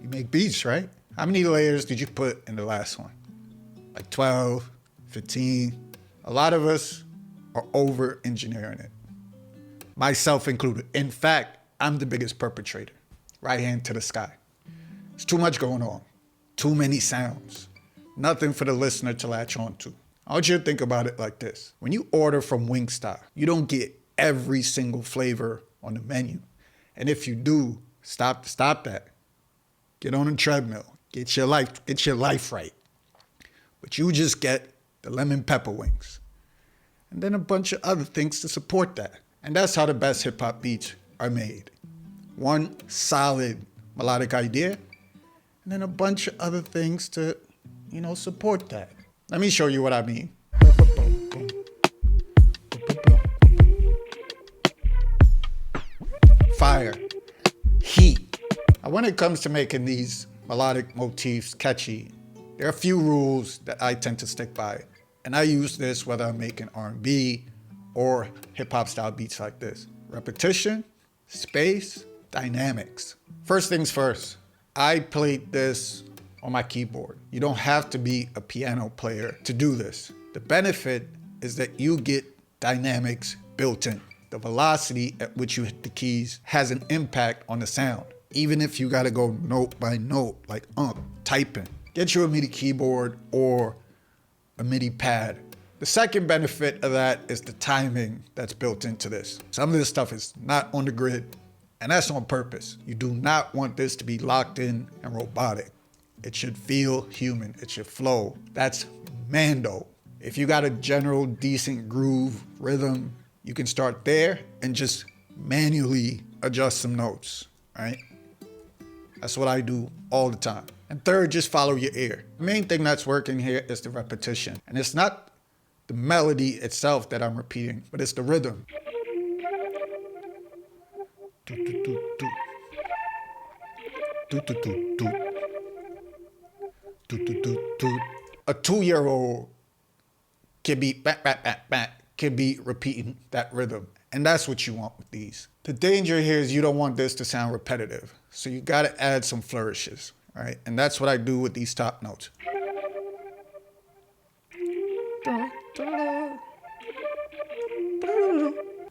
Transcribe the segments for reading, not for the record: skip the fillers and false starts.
You make beats, right? How many layers did you put in the last one? Like 12, 15? A lot of us are over engineering it. Myself included. In fact, I'm the biggest perpetrator. Right hand to the sky. There's too much going on. Too many sounds. Nothing for the listener to latch on to. I want you to think about it like this. When you order from Wingstop, you don't get every single flavor on the menu. And if you do, stop that. Get on a treadmill. Get your life right. But you just get the lemon pepper wings. And then a bunch of other things to support that. And that's how the best hip hop beats are made. One solid melodic idea, and then a bunch of other things to, support that. Let me show you what I mean. Fire, heat. Now, when it comes to making these melodic motifs catchy, there are a few rules that I tend to stick by. And I use this whether I'm making R&B or hip hop style beats like this. Repetition, space, dynamics. First things first, I played this on my keyboard. You don't have to be a piano player to do this. The benefit is that you get dynamics built in. The velocity at which you hit the keys has an impact on the sound. Even if you gotta go note by note, like typing. Get you a MIDI keyboard or a MIDI pad. The second benefit of that is the timing that's built into this. Some of this stuff is not on the grid, and that's on purpose. You do not want this to be locked in and robotic. It should feel human. It should flow. That's Mando. If you got a general decent groove, rhythm, you can start there and just manually adjust some notes, right? That's what I do all the time. And third, just follow your ear. The main thing that's working here is the repetition. And it's not the melody itself that I'm repeating, but it's the rhythm. A 2-year-old can be repeating that rhythm. And that's what you want with these. The danger here is you don't want this to sound repetitive. So you gotta add some flourishes, right? And that's what I do with these top notes.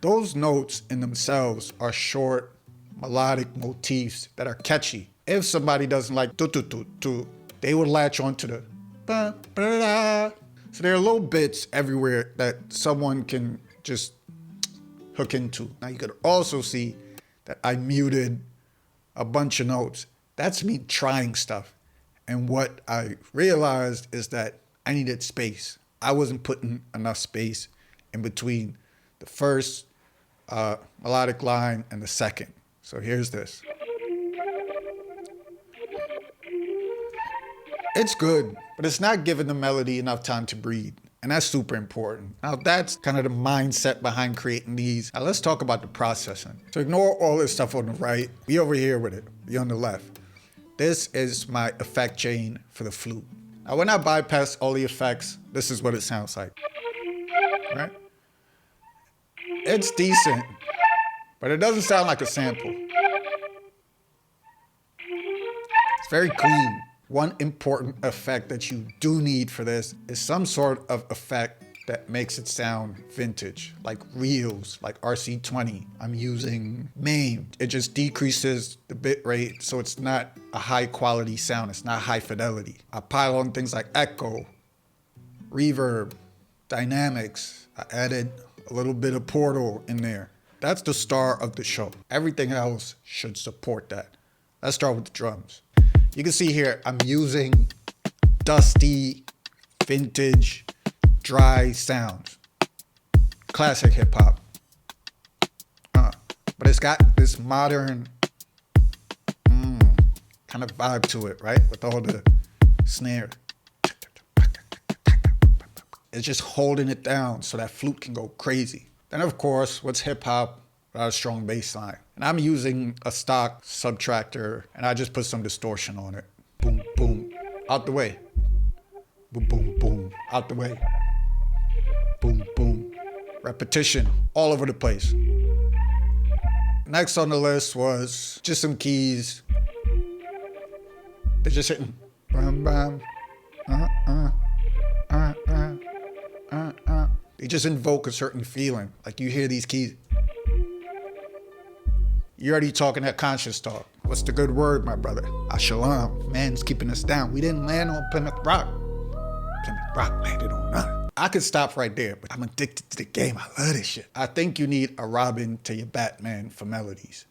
Those notes in themselves are short, melodic motifs that are catchy. If somebody doesn't like tu, they will latch onto the ba, ba, da. So there are little bits everywhere that someone can just hook into. Now you could also see that I muted a bunch of notes. That's me trying stuff. And what I realized is that I needed space. I wasn't putting enough space in between the first melodic line and the second. So here's this. It's good, but it's not giving the melody enough time to breathe. And that's super important. Now that's kind of the mindset behind creating these. Now let's talk about the processing. So ignore all this stuff on the right. Be over here with it. Be on the left. This is my effect chain for the flute. Now when I bypass all the effects, this is what it sounds like, right? It's decent, but it doesn't sound like a sample. It's very clean. One important effect that you do need for this is some sort of effect that makes it sound vintage, like reels, like RC20. I'm using MAME. It just decreases the bit rate so it's not a high quality sound. It's not high fidelity. I pile on things like echo, reverb, dynamics. I added a little bit of Portal in there. That's the star of the show. Everything else should support that. Let's start with the drums. You can see here, I'm using dusty, vintage, dry sounds. Classic hip hop. But it's got this modern kind of vibe to it, right? With all the snare. It's just holding it down so that flute can go crazy. Then of course, what's hip hop without a strong bass line? And I'm using a stock subtractor and I just put some distortion on it. Boom, boom, out the way. Boom, boom, boom, out the way. Boom, boom. Repetition all over the place. Next on the list was just some keys. They're just hitting. Bam, bam. They just invoke a certain feeling. Like you hear these keys. You're already talking that conscious talk. What's the good word, my brother? Ashalam. Man's keeping us down. We didn't land on Plymouth Rock. Plymouth Rock landed on us. I could stop right there, but I'm addicted to the game. I love this shit. I think you need a Robin to your Batman for melodies.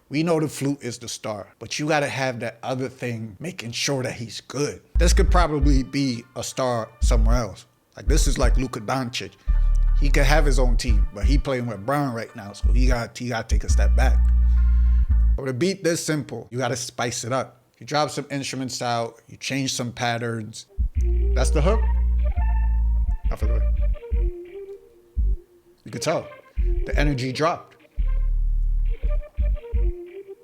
We know the flute is the star, but you gotta have that other thing making sure that he's good. This could probably be a star somewhere else. Like this is like Luka Doncic. He could have his own team, but he playing with Brown right now, so he gotta take a step back. But with a beat this simple, you gotta spice it up. You drop some instruments out, you change some patterns. That's the hook. I forgot. You could tell the energy dropped.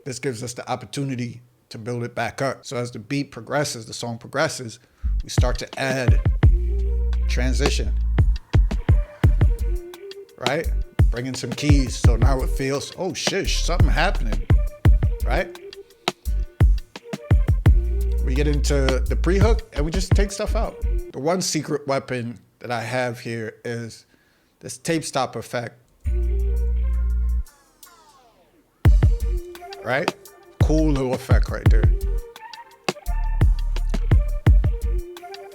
This gives us the opportunity to build it back up. So as the beat progresses, the song progresses, we start to add transition, right? Bring in some keys. So now it feels, oh shit, something happening, right? We get into the pre-hook and we just take stuff out. The one secret weapon that I have here is this tape stop effect. Right? Cool little effect right there.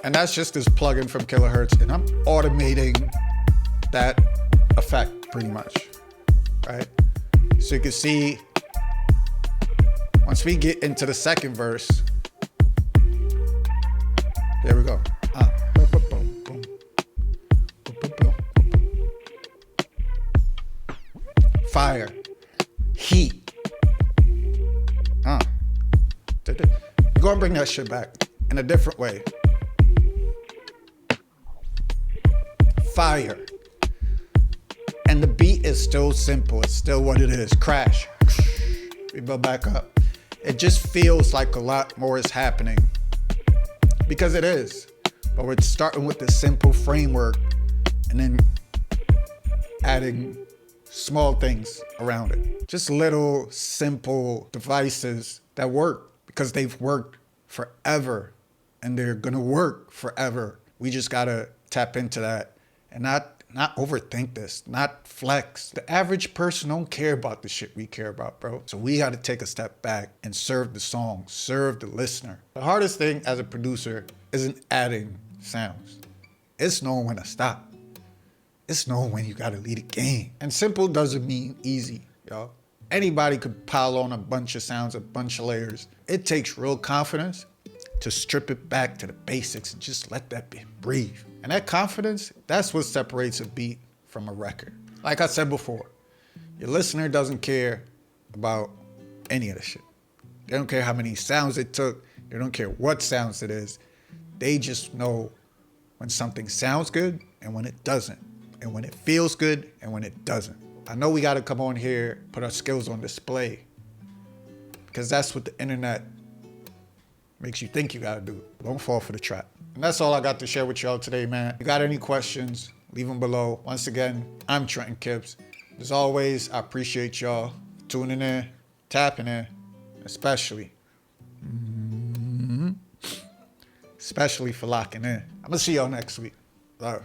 And that's just this plugin from Kilohertz, and I'm automating that effect pretty much, right? So you can see, once we get into the second verse, here we go. Fire, heat. We're gonna bring that shit back in a different way. Fire. And the beat is still simple. It's still what it is. Crash. We build back up. It just feels like a lot more is happening. Because it is. But we're starting with the simple framework and then adding small things around it. Just little simple devices that work because they've worked forever and they're gonna work forever. We just gotta tap into that and not overthink this, not flex. The average person don't care about the shit we care about, bro. So we gotta take a step back and serve the song, serve the listener. The hardest thing as a producer isn't adding sounds. It's knowing when to stop. It's knowing when you gotta lead a game. And simple doesn't mean easy, y'all. Anybody could pile on a bunch of sounds, a bunch of layers. It takes real confidence to strip it back to the basics and just let that beat breathe. And that confidence, that's what separates a beat from a record. Like I said before, your listener doesn't care about any of the shit. They don't care how many sounds it took. They don't care what sounds it is. They just know when something sounds good and when it doesn't. And when it feels good and when it doesn't. I know we gotta come on here, put our skills on display. Because that's what the internet makes you think you gotta do. Don't fall for the trap. And that's all I got to share with y'all today, man. If you got any questions, leave them below. Once again, I'm Trenton Kibbs. As always, I appreciate y'all tuning in, tapping in, especially for locking in. I'm gonna see y'all next week. Love.